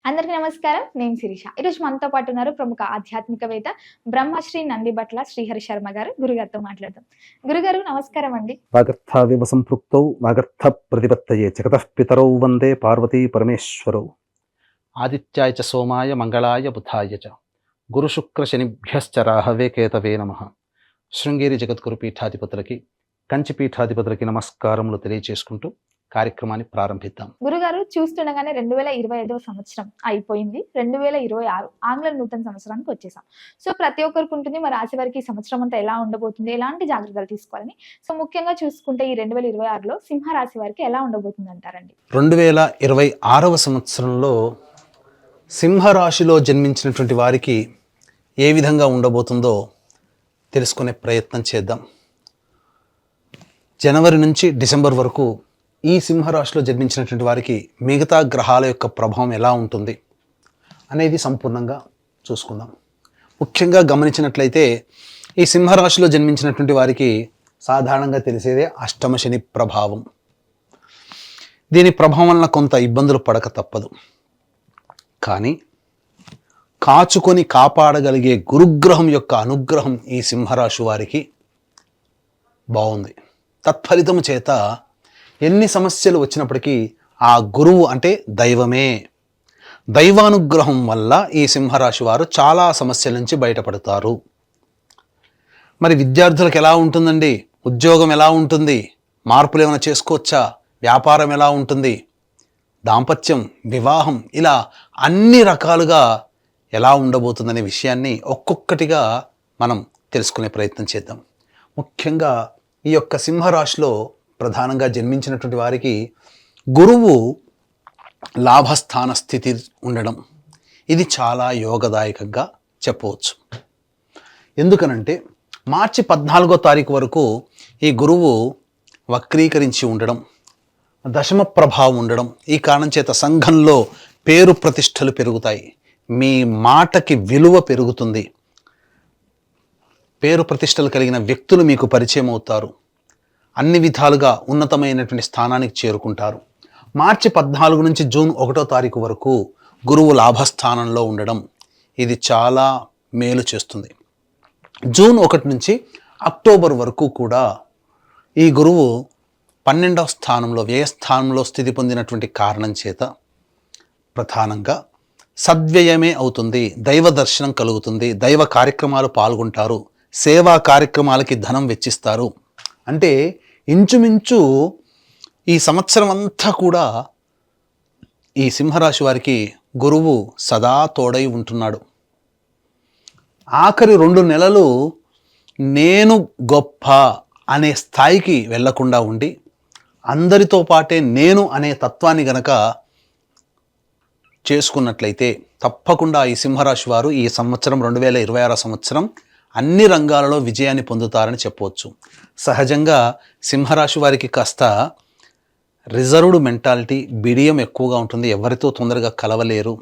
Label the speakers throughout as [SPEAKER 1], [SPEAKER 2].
[SPEAKER 1] అందరికీ నమస్కారం. నేను శిరీష. ఈరోజు మనతో పాటు ఉన్నారు ప్రముఖ ఆధ్యాత్మికవేత్త బ్రహ్మశ్రీ నందిబట్ల శ్రీహరి శర్మ గారు. గురుగారితో మాట్లాడదాం. గురుగారు నమస్కారం అండి.
[SPEAKER 2] వాగర్థావివ సంపృక్తౌ వాగర్థ ప్రతిపత్తయే జగతః పితరౌ వందే పార్వతీ పరమేశ్వరౌ.
[SPEAKER 3] ఆదిత్యాయ చ సోమాయ మంగళాయ బుధాయ చ గురుశుక్ర శనిభ్యశ్చ రాహవే కేతవే నమః. శృంగేరి జగద్గురు పీఠాధిపతులకి, కంచి పీఠాధిపతులకి నమస్కారములు తెలియజేసుకుంటూ కార్యక్రమాన్ని ప్రారంభిద్దాం.
[SPEAKER 1] గురుగారు చూస్తుండగానే 2025వ సంవత్సరం అయిపోయింది. 2026 ఆంగ్ల నూతన సంవత్సరానికి వచ్చేసాం. సో ప్రతి ఒక్కరికి ఉంటుంది మా రాశి వారికి ఈ సంవత్సరం అంతా ఎలా ఉండబోతుంది, ఎలాంటి జాగ్రత్తలు తీసుకోవాలని. సో ముఖ్యంగా చూసుకుంటే ఈ 2026లో సింహ రాశి వారికి ఎలా ఉండబోతుంది అంటారండి?
[SPEAKER 3] 2026వ సంవత్సరంలో సింహరాశిలో జన్మించినటువంటి వారికి ఏ విధంగా ఉండబోతుందో తెలుసుకునే ప్రయత్నం చేద్దాం. జనవరి నుంచి డిసెంబర్ వరకు ఈ సింహరాశిలో జన్మించినటువంటి వారికి మిగతా గ్రహాల యొక్క ప్రభావం ఎలా ఉంటుంది అనేది సంపూర్ణంగా చూసుకుందాం. ముఖ్యంగా గమనించినట్లయితే ఈ సింహరాశిలో జన్మించినటువంటి వారికి సాధారణంగా తెలిసేదే అష్టమ శని ప్రభావం. దీని ప్రభావం వలన కొంత ఇబ్బందులు పడక తప్పదు. కానీ కాచుకొని కాపాడగలిగే గురుగ్రహం యొక్క అనుగ్రహం ఈ సింహరాశి వారికి బాగుంది. తత్ఫలితము చేత ఎన్ని సమస్యలు వచ్చినప్పటికీ ఆ గురువు అంటే దైవమే, దైవానుగ్రహం వల్ల ఈ సింహరాశి వారు చాలా సమస్యల నుంచి బయటపడతారు. మరి విద్యార్థులకు ఎలా ఉంటుందండి? ఉద్యోగం ఎలా ఉంటుంది? మార్పులు ఏమైనా చేసుకోవచ్చా? వ్యాపారం ఎలా ఉంటుంది? దాంపత్యం, వివాహం, ఇలా అన్ని రకాలుగా ఎలా ఉండబోతుందనే విషయాన్ని ఒక్కొక్కటిగా మనం తెలుసుకునే ప్రయత్నం చేద్దాం. ముఖ్యంగా ఈ యొక్క సింహరాశిలో ప్రధానంగా జన్మించినటువంటి వారికి గురువు లాభస్థాన స్థితి ఉండడం ఇది చాలా యోగదాయకంగా చెప్పవచ్చు. ఎందుకనంటే మార్చి 14వ తారీఖు వరకు ఈ గురువు వక్రీకరించి ఉండడం, దశమ ప్రభావం ఉండడం, ఈ కారణం చేత సంఘంలో పేరు ప్రతిష్టలు పెరుగుతాయి. మీ మాటకి విలువ పెరుగుతుంది. పేరు ప్రతిష్టలు కలిగిన వ్యక్తులు మీకు పరిచయం అవుతారు. అన్ని విధాలుగా ఉన్నతమైనటువంటి స్థానానికి చేరుకుంటారు. మార్చి 14 నుంచి జూన్ 1వ తారీఖు వరకు గురువు లాభస్థానంలో ఉండడం ఇది చాలా మేలు చేస్తుంది. జూన్ 1 నుంచి అక్టోబర్ వరకు కూడా ఈ గురువు 12వ స్థానంలో వ్యయస్థానంలో స్థితి పొందినటువంటి కారణం చేత ప్రధానంగా సద్వ్యయమే అవుతుంది. దైవ దర్శనం కలుగుతుంది. దైవ కార్యక్రమాలు పాల్గొంటారు. సేవా కార్యక్రమాలకి ధనం వెచ్చిస్తారు. అంటే ఇంచుమించు ఈ సంవత్సరం అంతా కూడా ఈ సింహరాశి వారికి గురువు సదా తోడై ఉంటున్నాడు. ఆఖరి 2 నెలలు నేను గొప్ప అనే స్థాయికి వెళ్లకుండా ఉండి అందరితో పాటే నేను అనే తత్వాన్ని గనక చేసుకున్నట్లయితే తప్పకుండా ఈ సింహరాశి వారు ఈ సంవత్సరం 2026 సంవత్సరం అన్ని రంగాలలో విజయాన్ని పొందుతారని చెప్పవచ్చు. సహజంగా సింహరాశి వారికి కాస్త రిజర్వ్డ్ మెంటాలిటీ, బిడియం ఎక్కువగా ఉంటుంది. ఎవరితో తొందరగా కలవలేరు.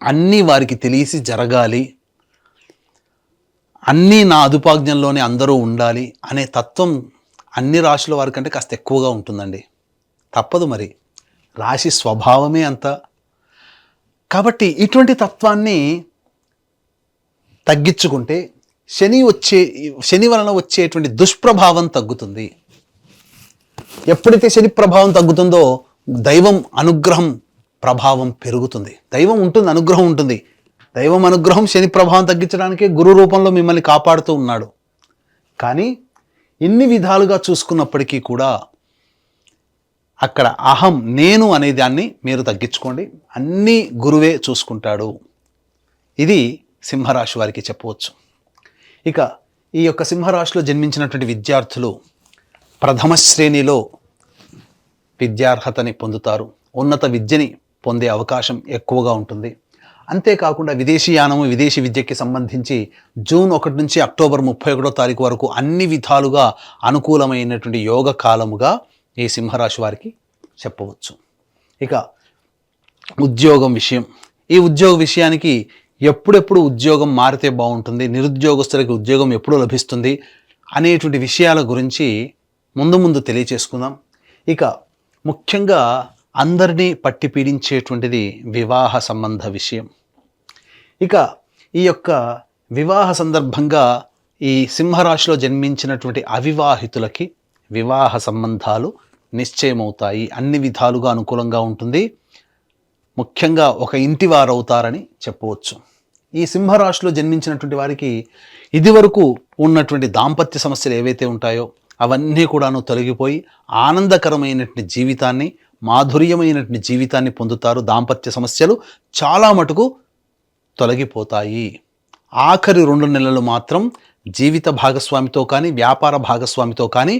[SPEAKER 3] అన్నీ వారికి తెలిసి జరగాలి, అన్నీ నా అదుపాజ్ఞంలోనే అందరూ ఉండాలి అనే తత్వం అన్ని రాశుల వారికంటే కాస్త ఎక్కువగా ఉంటుందండి. తప్పదు, మరి రాశి స్వభావమే అంత. కాబట్టి ఇటువంటి తత్వాన్ని తగ్గించుకుంటే శని వలన వచ్చేటువంటి దుష్ప్రభావం తగ్గుతుంది. ఎప్పుడైతే శని ప్రభావం తగ్గుతుందో దైవం అనుగ్రహం ప్రభావం పెరుగుతుంది. దైవం ఉంటుంది, అనుగ్రహం ఉంటుంది. దైవం అనుగ్రహం శని ప్రభావం తగ్గించడానికే గురు రూపంలో మిమ్మల్ని కాపాడుతూ ఉన్నాడు. కానీ ఇన్ని విధాలుగా చూసుకున్నప్పటికీ కూడా అక్కడ అహం, నేను అనే దాన్ని మీరు తగ్గించుకోండి. అన్నీ గురువే చూసుకుంటాడు. ఇది సింహరాశి వారికి చెప్పవచ్చు. ఇక ఈ యొక్క సింహరాశిలో జన్మించినటువంటి విద్యార్థులు ప్రథమ శ్రేణిలో విద్యార్హతని పొందుతారు. ఉన్నత విద్యని పొందే అవకాశం ఎక్కువగా ఉంటుంది. అంతేకాకుండా విదేశీయానము, విదేశీ విద్యకి సంబంధించి జూన్ 1 నుంచి అక్టోబర్ 31వ తారీఖు వరకు అన్ని విధాలుగా అనుకూలమైనటువంటి యోగ కాలముగా ఈ సింహరాశి వారికి చెప్పవచ్చు. ఇక ఉద్యోగం విషయం, ఈ ఉద్యోగ విషయానికి ఎప్పుడెప్పుడు ఉద్యోగం మారితే బాగుంటుంది, నిరుద్యోగస్తులకి ఉద్యోగం ఎప్పుడు లభిస్తుంది అనేటువంటి విషయాల గురించి ముందు తెలియచేసుకుందాం. ఇక ముఖ్యంగా అందరినీ పట్టి పీడించేటువంటిది వివాహ సంబంధ విషయం. ఇక ఈ యొక్క వివాహ సందర్భంగా ఈ సింహరాశిలో జన్మించినటువంటి అవివాహితులకి వివాహ సంబంధాలు నిశ్చయమవుతాయి. అన్ని విధాలుగా అనుకూలంగా ఉంటుంది. ముఖ్యంగా ఒక ఇంటి వారు అవుతారని చెప్పవచ్చు. ఈ సింహరాశిలో జన్మించినటువంటి వారికి ఇదివరకు ఉన్నటువంటి దాంపత్య సమస్యలు ఏవైతే ఉంటాయో అవన్నీ కూడాను తొలగిపోయి ఆనందకరమైనటువంటి జీవితాన్ని, మాధుర్యమైనటువంటి జీవితాన్ని పొందుతారు. దాంపత్య సమస్యలు చాలా మటుకు తొలగిపోతాయి. ఆఖరి 2 నెలలు మాత్రం జీవిత భాగస్వామితో కానీ వ్యాపార భాగస్వామితో కానీ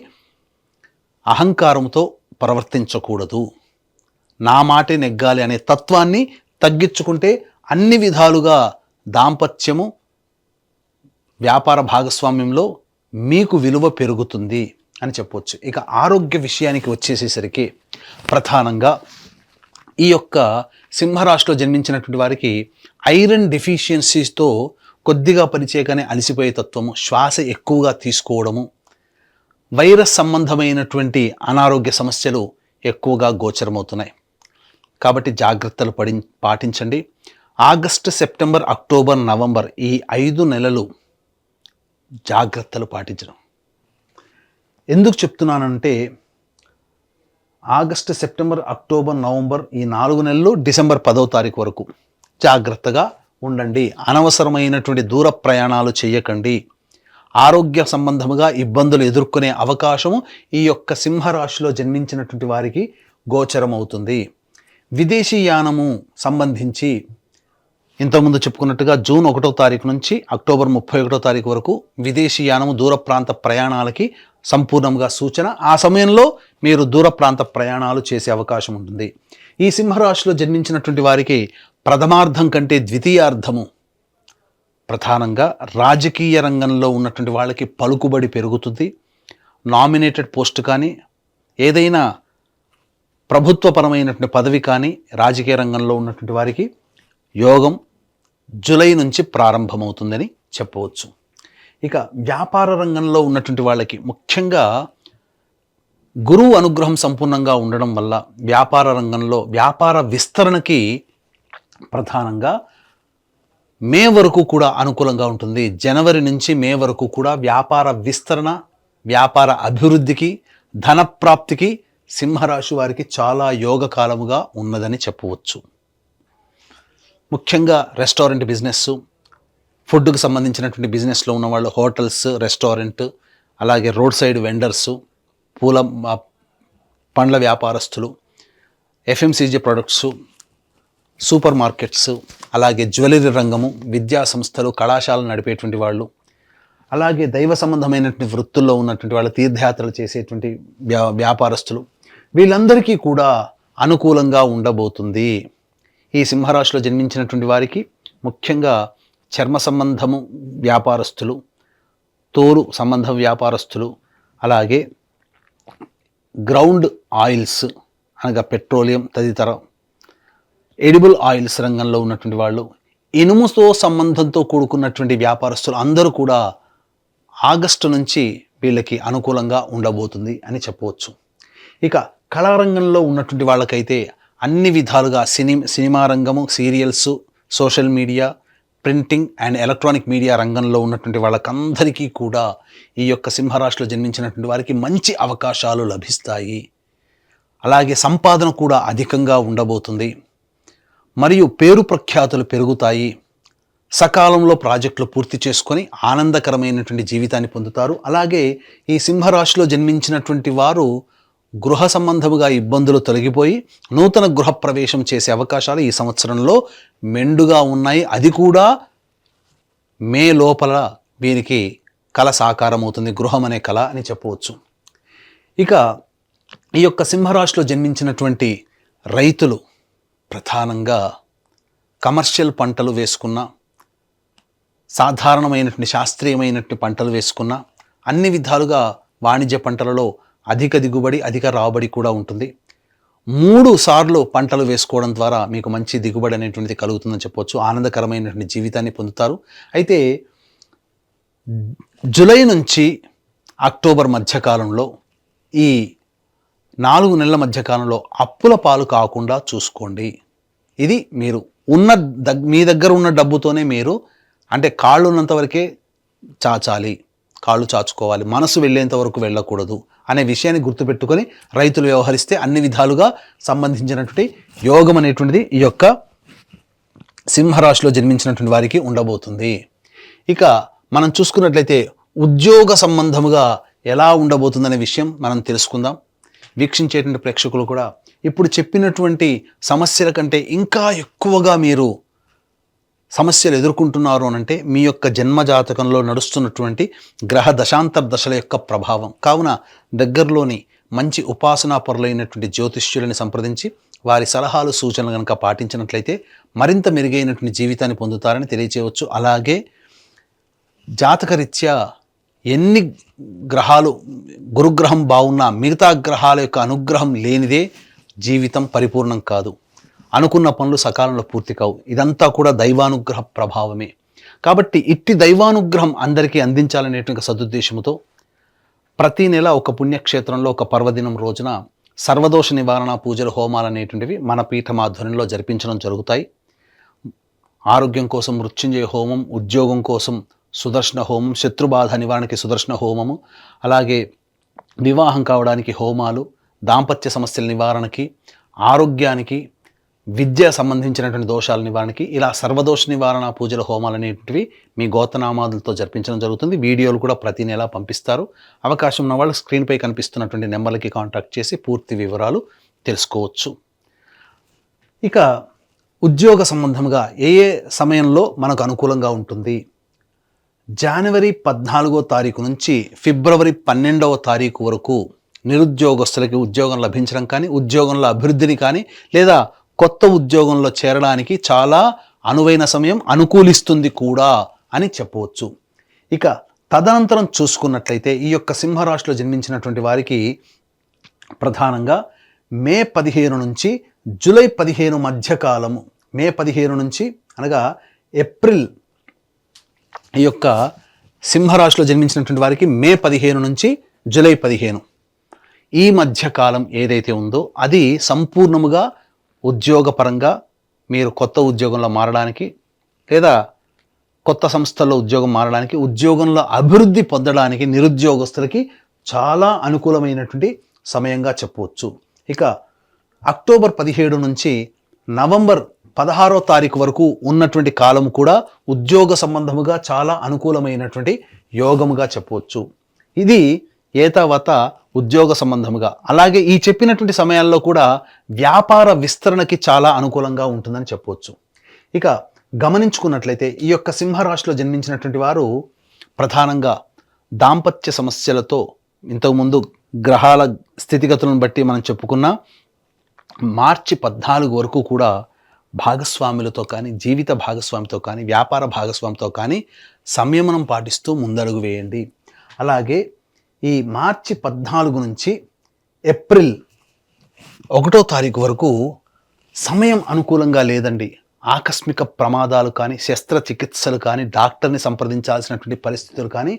[SPEAKER 3] అహంకారంతో ప్రవర్తించకూడదు. నా మాటే నెగ్గాలి అనే తత్వాన్ని తగ్గించుకుంటే అన్ని విధాలుగా దాంపత్యము, వ్యాపార భాగస్వామ్యంలో మీకు విలువ పెరుగుతుంది అని చెప్పవచ్చు. ఇక ఆరోగ్య విషయానికి వచ్చేసేసరికి ప్రధానంగా ఈ యొక్క సింహరాశిలో జన్మించినటువంటి వారికి ఐరన్ డెఫిషియన్సీస్తో కొద్దిగా పరిచయగానే అలసిపోయే తత్వము, శ్వాస ఎక్కువగా తీసుకోవడము, వైరస్ సంబంధమైనటువంటి అనారోగ్య సమస్యలు ఎక్కువగా గోచరమవుతున్నాయి. కాబట్టి జాగ్రత్తలు పాటించండి. ఆగస్టు, సెప్టెంబర్, అక్టోబర్, నవంబర్ ఈ 5 నెలలు జాగ్రత్తలు పాటించడం. ఎందుకు చెప్తున్నానంటే ఆగస్టు, సెప్టెంబర్, అక్టోబర్, నవంబర్ ఈ 4 నెలలు, డిసెంబర్ 10వ తారీఖు వరకు జాగ్రత్తగా ఉండండి. అనవసరమైనటువంటి దూర ప్రయాణాలు చేయకండి. ఆరోగ్య సంబంధముగా ఇబ్బందులు ఎదుర్కొనే అవకాశము ఈ యొక్క సింహరాశిలో జన్మించినటువంటి వారికి గోచరమవుతుంది. విదేశీ యానము సంబంధించి ఇంతకుముందు చెప్పుకున్నట్టుగా జూన్ 1వ తారీఖు నుంచి అక్టోబర్ 31వ తారీఖు వరకు విదేశీ యానము, దూర ప్రాంత ప్రయాణాలకి సంపూర్ణంగా సూచన. ఆ సమయంలో మీరు దూర ప్రాంత ప్రయాణాలు చేసే అవకాశం ఉంటుంది. ఈ సింహరాశిలో జన్మించినటువంటి వారికి ప్రథమార్థం కంటే ద్వితీయార్థము ప్రధానంగా రాజకీయ రంగంలో ఉన్నటువంటి వాళ్ళకి పలుకుబడి పెరుగుతుంది. నామినేటెడ్ పోస్ట్ కానీ ఏదైనా ప్రభుత్వపరమైనటువంటి పదవి కానీ రాజకీయ రంగంలో ఉన్నటువంటి వారికి యోగం జూలై నుంచి ప్రారంభమవుతుందని చెప్పవచ్చు. ఇక వ్యాపార రంగంలో ఉన్నటువంటి వాళ్ళకి ముఖ్యంగా గురువు అనుగ్రహం సంపూర్ణంగా ఉండడం వల్ల వ్యాపార రంగంలో వ్యాపార విస్తరణకి ప్రధానంగా మే వరకు కూడా అనుకూలంగా ఉంటుంది. జనవరి నుంచి మే వరకు కూడా వ్యాపార విస్తరణ, వ్యాపార అభివృద్ధికి, ధనప్రాప్తికి సింహరాశి వారికి చాలా యోగకాలముగా ఉన్నదని చెప్పవచ్చు. ముఖ్యంగా రెస్టారెంట్ బిజినెస్, ఫుడ్కు సంబంధించినటువంటి బిజినెస్లో ఉన్నవాళ్ళు, హోటల్స్, రెస్టారెంట్, అలాగే రోడ్ సైడ్ వెండర్సు, పండ్ల వ్యాపారస్తులు, ఎఫ్ఎంసీజీ ప్రొడక్ట్సు, సూపర్ మార్కెట్స్, అలాగే జ్యువెలరీ రంగము, విద్యా సంస్థలు, కళాశాలలు నడిపేటువంటి వాళ్ళు, అలాగే దైవ సంబంధమైనటువంటి వృత్తుల్లో ఉన్నటువంటి వాళ్ళు, తీర్థయాత్రలు చేసేటువంటి వ్యాపారస్తులు, వీళ్ళందరికీ కూడా అనుకూలంగా ఉండబోతుంది. ఈ సింహరాశిలో జన్మించినటువంటి వారికి ముఖ్యంగా చర్మ సంబంధము వ్యాపారస్తులు, తోలు సంబంధ వ్యాపారస్తులు, అలాగే గ్రౌండ్ ఆయిల్స్ అనగా పెట్రోలియం తదితర ఎడిబుల్ ఆయిల్స్ రంగంలో ఉన్నటువంటి వాళ్ళు, ఇనుముతో సంబంధంతో కూడుకున్నటువంటి వ్యాపారస్తులు అందరూ కూడా ఆగస్టు నుంచి వీళ్ళకి అనుకూలంగా ఉండబోతుంది అని చెప్పవచ్చు. ఇక కళారంగంలో ఉన్నటువంటి వాళ్ళకైతే అన్ని విధాలుగా సినిమా రంగము, serials, social media, printing and electronic media రంగంలో ఉన్నటువంటి వాళ్ళకందరికీ కూడా ఈ యొక్క సింహరాశిలో జన్మించినటువంటి వారికి మంచి అవకాశాలు లభిస్తాయి. అలాగే సంపాదన కూడా అధికంగా ఉండబోతుంది. మరియు పేరు ప్రఖ్యాతులు పెరుగుతాయి. సకాలంలో ప్రాజెక్టులు పూర్తి చేసుకొని ఆనందకరమైనటువంటి జీవితాన్ని పొందుతారు. అలాగే ఈ సింహరాశిలో జన్మించినటువంటి వారు గృహ సంబంధముగా ఇబ్బందులు తొలగిపోయి నూతన గృహప్రవేశం చేసే అవకాశాలు ఈ సంవత్సరంలో మెండుగా ఉన్నాయి. అది కూడా మే లోపల వీరికి కళ సాకారం అవుతుంది, గృహం అనే కళ అని చెప్పవచ్చు. ఇక ఈ యొక్క సింహరాశిలో జన్మించినటువంటి రైతులు ప్రధానంగా కమర్షియల్ పంటలు వేసుకున్న, సాధారణమైనటువంటి శాస్త్రీయమైనటువంటి పంటలు వేసుకున్న, అన్ని విధాలుగా వాణిజ్య పంటలలో అధిక దిగుబడి, అధిక రాబడి కూడా ఉంటుంది. 3 సార్లు పంటలు వేసుకోవడం ద్వారా మీకు మంచి దిగుబడి అనేటువంటిది కలుగుతుందని చెప్పవచ్చు. ఆనందకరమైనటువంటి జీవితాన్ని పొందుతారు. అయితే జూలై నుంచి అక్టోబర్ మధ్యకాలంలో ఈ 4 నెలల మధ్య కాలంలో అప్పుల పాలు కాకుండా చూసుకోండి. ఇది మీరు మీ దగ్గర ఉన్న డబ్బుతోనే మీరు అంటే కాళ్ళు ఉన్నంత వరకే చాచాలి, కాళ్ళు చాచుకోవాలి, మనసు వెళ్ళేంత వరకు వెళ్ళకూడదు అనే విషయాన్ని గుర్తుపెట్టుకొని రైతులు వ్యవహరిస్తే అన్ని విధాలుగా సంబంధించినటువంటి యోగం అనేటువంటిది ఈ యొక్క సింహరాశిలో జన్మించినటువంటి వారికి ఉండబోతుంది. ఇక మనం చూసుకున్నట్లయితే ఉద్యోగ సంబంధముగా ఎలా ఉండబోతుందనే విషయం మనం తెలుసుకుందాం. వీక్షించేటువంటి ప్రేక్షకులు కూడా ఇప్పుడు చెప్పినటువంటి సమస్యల కంటే ఇంకా ఎక్కువగా మీరు సమస్యలు ఎదుర్కొంటున్నారు అనంటే మీ యొక్క జన్మజాతకంలో నడుస్తున్నటువంటి గ్రహ దశాంతర దశల యొక్క ప్రభావం. కావున దగ్గరలోని మంచి ఉపాసనా పరులైనటువంటి జ్యోతిష్యులని సంప్రదించి వారి సలహాలు సూచనలు కనుక పాటించినట్లయితే మరింత మెరుగైనటువంటి జీవితాన్ని పొందుతారని తెలియచేయవచ్చు. అలాగే జాతకరీత్యా ఎన్ని గ్రహాలు గురుగ్రహం బాగున్నా మిగతా గ్రహాల యొక్క అనుగ్రహం లేనిదే జీవితం పరిపూర్ణం కాదు. అనుకున్న పనులు సకాలంలో పూర్తి కావు. ఇదంతా కూడా దైవానుగ్రహ ప్రభావమే. కాబట్టి ఇట్టి దైవానుగ్రహం అందరికీ అందించాలనేటువంటి సదుద్దేశంతో ప్రతి నెల ఒక పుణ్యక్షేత్రంలో ఒక పర్వదినం రోజున సర్వదోష నివారణ పూజలు, హోమాలు అనేటువంటివి మన పీఠమాధ్వర్యంలో జరిపించడం జరుగుతాయి. ఆరోగ్యం కోసం మృత్యుంజయ హోమం, ఉద్యోగం కోసం సుదర్శన హోమం, శత్రుబాధ నివారణకి సుదర్శన హోమము, అలాగే వివాహం కావడానికి హోమాలు, దాంపత్య సమస్యల నివారణకి, ఆరోగ్యానికి, విద్య సంబంధించినటువంటి దోషాల నివారణకి ఇలా సర్వదోష నివారణ పూజల హోమాలు అనేటివి మీ గోత్రనామాదులతో జరిపించడం జరుగుతుంది. వీడియోలు కూడా ప్రతి నెల పంపిస్తారు. అవకాశం ఉన్న వాళ్ళు స్క్రీన్పై కనిపిస్తున్నటువంటి నెంబర్లకి కాంటాక్ట్ చేసి పూర్తి వివరాలు తెలుసుకోవచ్చు. ఇక ఉద్యోగ సంబంధంగా ఏ సమయంలో మనకు అనుకూలంగా ఉంటుంది? జనవరి 14వ తారీఖు నుంచి ఫిబ్రవరి 12వ తారీఖు వరకు నిరుద్యోగస్తులకి ఉద్యోగం లభించడం కానీ, ఉద్యోగంలో అభివృద్ధిని కానీ, లేదా కొత్త ఉద్యోగంలో చేరడానికి చాలా అనువైన సమయం, అనుకూలిస్తుంది కూడా అని చెప్పవచ్చు. ఇక తదనంతరం చూసుకున్నట్లయితే ఈ యొక్క సింహరాశిలో జన్మించినటువంటి వారికి ప్రధానంగా మే 15 నుంచి జూలై 15 మధ్యకాలము, మే 15 నుంచి అనగా ఏప్రిల్, ఈ యొక్క సింహరాశిలో జన్మించినటువంటి వారికి మే 15 నుంచి జూలై 15 ఈ మధ్యకాలం ఏదైతే ఉందో అది సంపూర్ణముగా ఉద్యోగపరంగా మీరు కొత్త ఉద్యోగంలో మారడానికి, లేదా కొత్త సంస్థల్లో ఉద్యోగం మారడానికి, ఉద్యోగంలో అభివృద్ధి పొందడానికి నిరుద్యోగస్తులకి చాలా అనుకూలమైనటువంటి సమయంగా చెప్పవచ్చు. ఇక అక్టోబర్ 17 నుంచి నవంబర్ 16వ తారీఖు వరకు ఉన్నటువంటి కాలం కూడా ఉద్యోగ సంబంధముగా చాలా అనుకూలమైనటువంటి యోగముగా చెప్పవచ్చు. ఇది ఏతావత ఉద్యోగ సంబంధముగా. అలాగే ఈ చెప్పినటువంటి సమయాల్లో కూడా వ్యాపార విస్తరణకి చాలా అనుకూలంగా ఉంటుందని చెప్పవచ్చు. ఇక గమనించుకున్నట్లయితే ఈ యొక్క సింహరాశిలో జన్మించినటువంటి వారు ప్రధానంగా దాంపత్య సమస్యలతో, ఇంతకుముందు గ్రహాల స్థితిగతులను బట్టి మనం చెప్పుకున్న మార్చి 14 వరకు కూడా భాగస్వాములతో కానీ, జీవిత భాగస్వామితో కానీ, వ్యాపార భాగస్వామితో కానీ సంయమనం పాటిస్తూ ముందడుగు వేయండి. అలాగే ఈ మార్చి 14 నుంచి ఏప్రిల్ 1వ తారీఖు వరకు సమయం అనుకూలంగా లేదండి. ఆకస్మిక ప్రమాదాలు కానీ, శస్త్రచికిత్సలు కానీ, డాక్టర్ని సంప్రదించాల్సినటువంటి పరిస్థితులు కానీ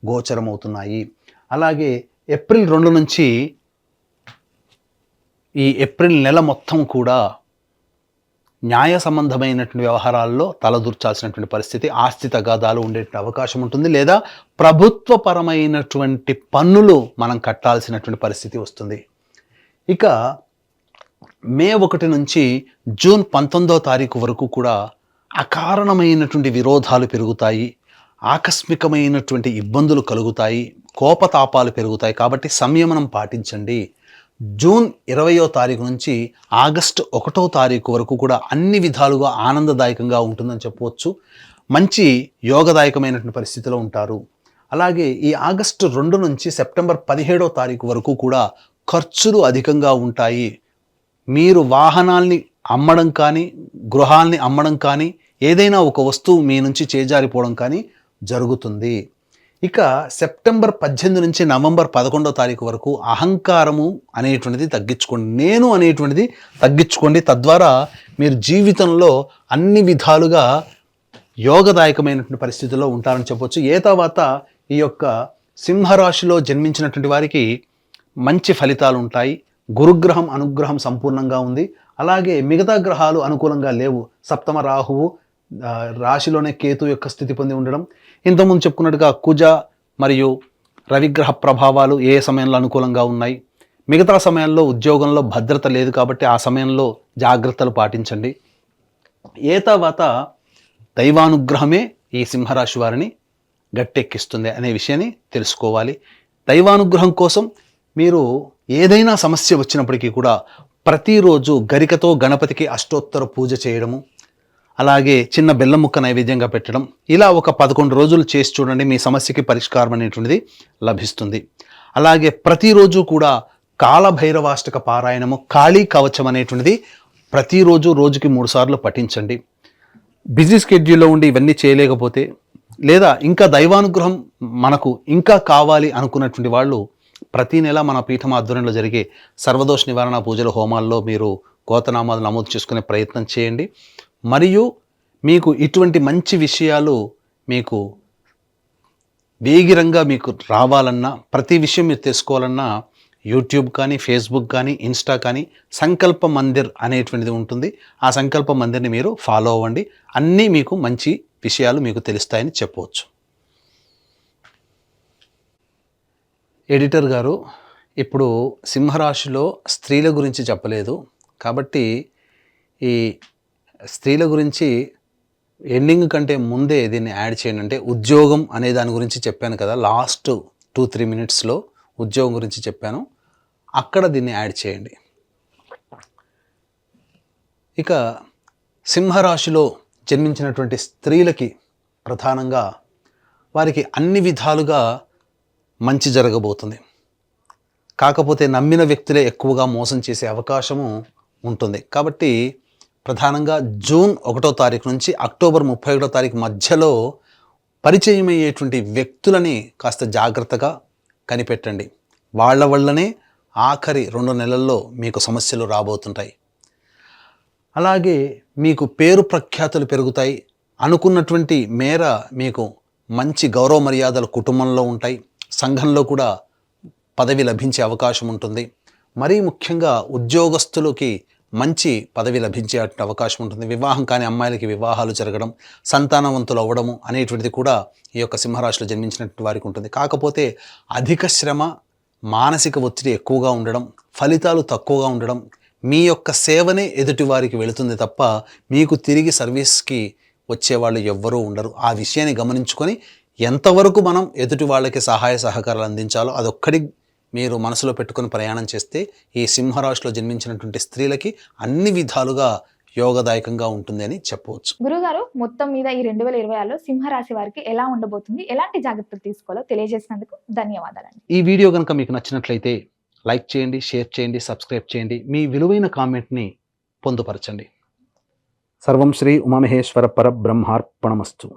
[SPEAKER 3] గోచరమవుతున్నాయి. అలాగే ఏప్రిల్ 2 నుంచి ఈ ఏప్రిల్ నెల మొత్తం కూడా న్యాయ సంబంధమైనటువంటి వ్యవహారాల్లో తలదూర్చాల్సినటువంటి పరిస్థితి, ఆస్తి తగాదాలు ఉండేటువంటి అవకాశం ఉంటుంది, లేదా ప్రభుత్వపరమైనటువంటి పన్నులు మనం కట్టాల్సినటువంటి పరిస్థితి వస్తుంది. ఇక మే 1 నుంచి జూన్ 19వ తారీఖు వరకు కూడా అకారణమైనటువంటి విరోధాలు పెరుగుతాయి, ఆకస్మికమైనటువంటి ఇబ్బందులు కలుగుతాయి, కోపతాపాలు పెరుగుతాయి. కాబట్టి సంయమనం పాటించండి. జూన్ 20వ తారీఖు నుంచి ఆగస్టు 1వ తారీఖు వరకు కూడా అన్ని విధాలుగా ఆనందదాయకంగా ఉంటుందని చెప్పవచ్చు. మంచి యోగదాయకమైనటువంటి పరిస్థితిలో ఉంటారు. అలాగే ఈ ఆగస్టు 2 నుంచి సెప్టెంబర్ 17వ తారీఖు వరకు కూడా ఖర్చులు అధికంగా ఉంటాయి. మీరు వాహనాల్ని అమ్మడం కానీ, గృహాల్ని అమ్మడం కానీ, ఏదైనా ఒక వస్తువు మీ నుంచి చేజారిపోవడం కానీ జరుగుతుంది. ఇక సెప్టెంబర్ 18 నుంచి నవంబర్ 11వ తారీఖు వరకు అహంకారము అనేటువంటిది తగ్గించుకోండి, నేను అనేటువంటిది తగ్గించుకోండి. తద్వారా మీరు జీవితంలో అన్ని విధాలుగా యోగదాయకమైనటువంటి పరిస్థితుల్లో ఉంటారని చెప్పవచ్చు. ఏ తర్వాత ఈ యొక్క సింహరాశిలో జన్మించినటువంటి వారికి మంచి ఫలితాలు ఉంటాయి, గురుగ్రహం అనుగ్రహం సంపూర్ణంగా ఉంది. అలాగే మిగతా గ్రహాలు అనుకూలంగా లేవు. సప్తమ రాహువు రాశిలోనే కేతు యొక్క స్థితి పొంది ఉండడం, ఇంతకుముందు చెప్పుకున్నట్టుగా కుజ మరియు రవిగ్రహ ప్రభావాలు ఏ సమయంలో అనుకూలంగా ఉన్నాయి. మిగతా సమయాల్లో ఉద్యోగంలో భద్రత లేదు కాబట్టి ఆ సమయంలో జాగ్రత్తలు పాటించండి. ఏ తర్వాత దైవానుగ్రహమే ఈ సింహరాశి వారిని గట్టెక్కిస్తుంది అనే విషయాన్ని తెలుసుకోవాలి. దైవానుగ్రహం కోసం మీరు ఏదైనా సమస్య వచ్చినప్పటికీ కూడా ప్రతిరోజు గరికతో గణపతికి అష్టోత్తర పూజ చేయడము, అలాగే చిన్న బెల్లం ముక్క నైవేద్యంగా పెట్టడం, ఇలా ఒక 11 రోజులు చేసి చూడండి. మీ సమస్యకి పరిష్కారం అనేటువంటిది లభిస్తుంది. అలాగే ప్రతిరోజు కూడా కాలభైరవాష్టక పారాయణము, కాళీ కవచం అనేటువంటిది ప్రతిరోజు రోజుకి 3 సార్లు పఠించండి. బిజీ స్కెడ్యూల్లో ఉండి ఇవన్నీ చేయలేకపోతే, లేదా ఇంకా దైవానుగ్రహం మనకు ఇంకా కావాలి అనుకున్నటువంటి వాళ్ళు ప్రతి నెల మన పీఠం ఆధ్వర్యంలో జరిగే సర్వదోష నివారణ పూజల హోమాల్లో మీరు గోతనామాలు నమోదు చేసుకునే ప్రయత్నం చేయండి. మరియు మీకు ఇటువంటి మంచి విషయాలు మీకు వేగిరంగా మీకు రావాలన్నా, ప్రతి విషయం మీరు తెలుసుకోవాలన్నా యూట్యూబ్ కానీ, ఫేస్బుక్ కానీ, ఇన్స్టా కానీ సంకల్ప మందిర్ అనేటువంటిది ఉంటుంది. ఆ సంకల్ప మందిర్ని మీరు ఫాలో అవ్వండి. అన్నీ మీకు మంచి విషయాలు మీకు తెలుస్తాయని చెప్పవచ్చు. ఎడిటర్ గారు, ఇప్పుడు సింహరాశిలో స్త్రీల గురించి చెప్పలేదు కాబట్టి ఈ స్త్రీల గురించి ఎండింగ్ కంటే ముందే దీన్ని యాడ్ చేయండి. అంటే ఉద్యోగం అనే దాని గురించి చెప్పాను కదా, లాస్ట్ 2-3 మినిట్స్లో ఉద్యోగం గురించి చెప్పాను, అక్కడ దీన్ని యాడ్ చేయండి. ఇక సింహరాశిలో జన్మించినటువంటి స్త్రీలకి ప్రధానంగా వారికి అన్ని విధాలుగా మంచి జరగబోతుంది. కాకపోతే నమ్మిన వ్యక్తులే ఎక్కువగా మోసం చేసే అవకాశము ఉంటుంది. కాబట్టి ప్రధానంగా జూన్ 1వ తారీఖు నుంచి అక్టోబర్ 31వ తారీఖు మధ్యలో పరిచయం అయ్యేటువంటి వ్యక్తులని కాస్త జాగ్రత్తగా కనిపెట్టండి. వాళ్ళ వల్లనే ఆఖరి 2 నెలల్లో మీకు సమస్యలు రాబోతుంటాయి. అలాగే మీకు పేరు ప్రఖ్యాతులు పెరుగుతాయి. అనుకున్నటువంటి మేర మీకు మంచి గౌరవ మర్యాదలు కుటుంబంలో ఉంటాయి. సంఘంలో కూడా పదవి లభించే అవకాశం ఉంటుంది. మరీ ముఖ్యంగా ఉద్యోగస్తులకి మంచి పదవి లభించే అవకాశం ఉంటుంది. వివాహం కాని అమ్మాయిలకి వివాహాలు జరగడం, సంతానవంతులు అవ్వడము అనేటువంటిది కూడా ఈ యొక్క సింహరాశిలో జన్మించినటువంటి వారికి ఉంటుంది. కాకపోతే అధిక శ్రమ, మానసిక ఒత్తిడి ఎక్కువగా ఉండడం, ఫలితాలు తక్కువగా ఉండడం, మీ యొక్క సేవనే ఎదుటి వారికి వెళుతుంది తప్ప మీకు తిరిగి సర్వీస్కి వచ్చేవాళ్ళు ఎవ్వరూ ఉండరు. ఆ విషయాన్ని గమనించుకొని ఎంతవరకు మనం ఎదుటి వాళ్ళకి సహాయ సహకారాలు అందించాలో అదొక్కటి మీరు మనసులో పెట్టుకొని ప్రయాణం చేస్తే ఈ సింహరాశిలో జన్మించినటువంటి స్త్రీలకి అన్ని విధాలుగా యోగదాయకంగా ఉంటుంది అని చెప్పవచ్చు.
[SPEAKER 1] గురుగారు, మొత్తం మీద ఈ 2026లో సింహరాశి వారికి ఎలా ఉండబోతుంది, ఎలాంటి జాగ్రత్తలు తీసుకోవాలో తెలియజేసినందుకు ధన్యవాదాలండి.
[SPEAKER 3] ఈ వీడియో కనుక మీకు నచ్చినట్లయితే లైక్ చేయండి, షేర్ చేయండి, సబ్స్క్రైబ్ చేయండి. మీ విలువైన కామెంట్ని పొందుపరచండి.
[SPEAKER 2] సర్వం శ్రీ ఉమామహేశ్వర పరబ్రహ్మార్పణమస్తు.